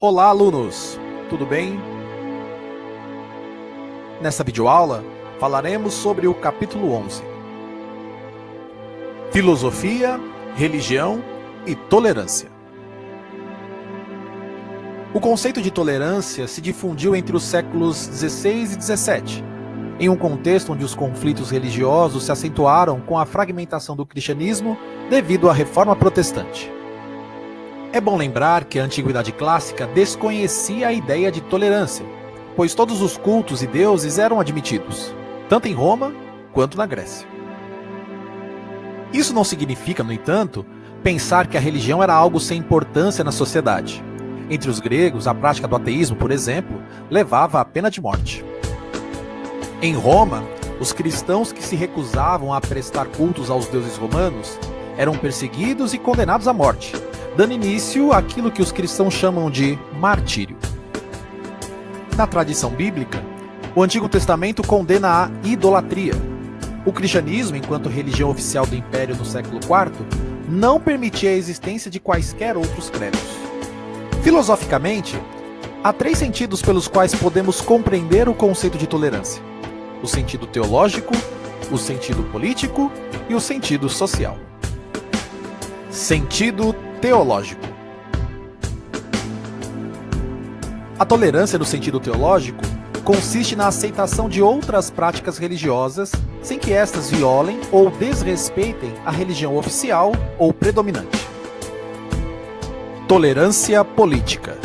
Olá, alunos! Tudo bem? Nessa videoaula, falaremos sobre o capítulo 11. Filosofia, religião e tolerância. O conceito de tolerância se difundiu entre os séculos XVI e XVII, em um contexto onde os conflitos religiosos se acentuaram com a fragmentação do cristianismo devido à Reforma Protestante. É bom lembrar que a Antiguidade Clássica desconhecia a ideia de tolerância, pois todos os cultos e deuses eram admitidos, tanto em Roma quanto na Grécia. Isso não significa, no entanto, pensar que a religião era algo sem importância na sociedade. Entre os gregos, a prática do ateísmo, por exemplo, levava à pena de morte. Em Roma, os cristãos que se recusavam a prestar cultos aos deuses romanos eram perseguidos e condenados à morte, dando início àquilo que os cristãos chamam de martírio. Na tradição bíblica, o Antigo Testamento condena a idolatria. O cristianismo, enquanto religião oficial do Império no século IV, não permitia a existência de quaisquer outros credos. Filosoficamente, há 3 sentidos pelos quais podemos compreender o conceito de tolerância: o sentido teológico, o sentido político e o sentido social. Sentido teológico. A tolerância no sentido teológico consiste na aceitação de outras práticas religiosas sem que estas violem ou desrespeitem a religião oficial ou predominante. Tolerância política.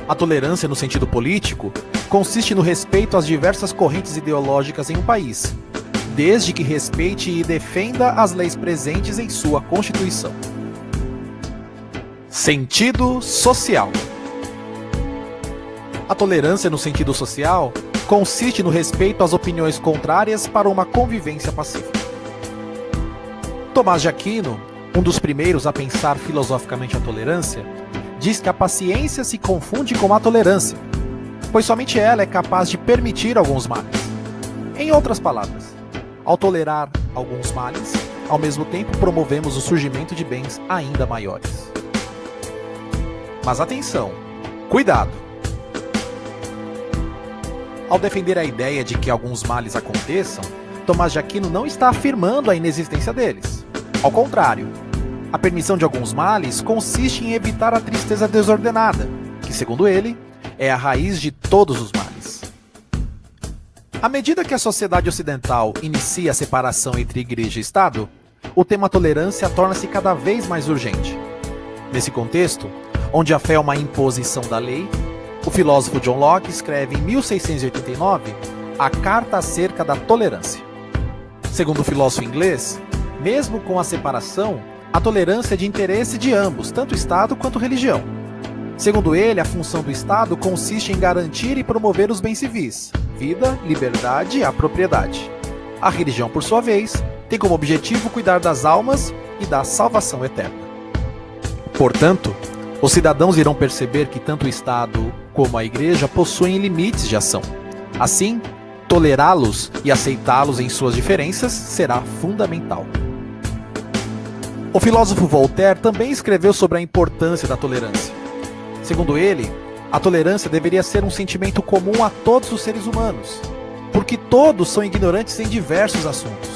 A tolerância no sentido político consiste no respeito às diversas correntes ideológicas em um país, desde que respeite e defenda as leis presentes em sua Constituição. Sentido social. A tolerância no sentido social consiste no respeito às opiniões contrárias para uma convivência pacífica. Tomás de Aquino, um dos primeiros a pensar filosoficamente a tolerância, diz que a paciência se confunde com a tolerância, pois somente ela é capaz de permitir alguns males. Em outras palavras, ao tolerar alguns males, ao mesmo tempo promovemos o surgimento de bens ainda maiores. Mas atenção, cuidado! Ao defender a ideia de que alguns males aconteçam, Tomás de Aquino não está afirmando a inexistência deles. Ao contrário, a permissão de alguns males consiste em evitar a tristeza desordenada, que, segundo ele, é a raiz de todos os males. À medida que a sociedade ocidental inicia a separação entre igreja e Estado, o tema tolerância torna-se cada vez mais urgente. Nesse contexto, onde a fé é uma imposição da lei, o filósofo John Locke escreve em 1689 a Carta acerca da Tolerância. Segundo o filósofo inglês, mesmo com a separação, a tolerância é de interesse de ambos, tanto Estado quanto religião. Segundo ele, a função do Estado consiste em garantir e promover os bens civis, vida, liberdade e a propriedade. A religião, por sua vez, tem como objetivo cuidar das almas e da salvação eterna. Portanto, os cidadãos irão perceber que tanto o Estado como a Igreja possuem limites de ação. Assim, tolerá-los e aceitá-los em suas diferenças será fundamental. O filósofo Voltaire também escreveu sobre a importância da tolerância. Segundo ele, a tolerância deveria ser um sentimento comum a todos os seres humanos, porque todos são ignorantes em diversos assuntos.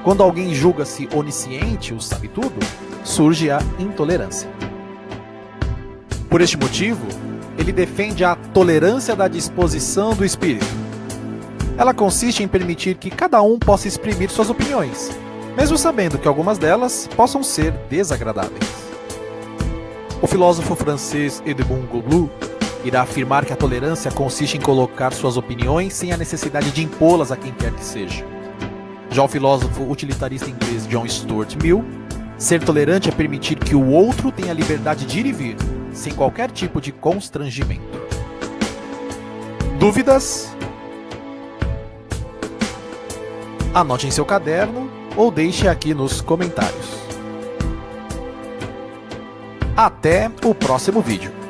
Quando alguém julga-se onisciente ou sabe tudo, surge a intolerância. Por este motivo, ele defende a tolerância da disposição do espírito. Ela consiste em permitir que cada um possa exprimir suas opiniões, mesmo sabendo que algumas delas possam ser desagradáveis. O filósofo francês Edmond Gobloux irá afirmar que a tolerância consiste em colocar suas opiniões sem a necessidade de impô-las a quem quer que seja. Já o filósofo utilitarista inglês John Stuart Mill, ser tolerante é permitir que o outro tenha a liberdade de ir e vir, sem qualquer tipo de constrangimento. Dúvidas? Anote em seu caderno ou deixe aqui nos comentários. Até o próximo vídeo.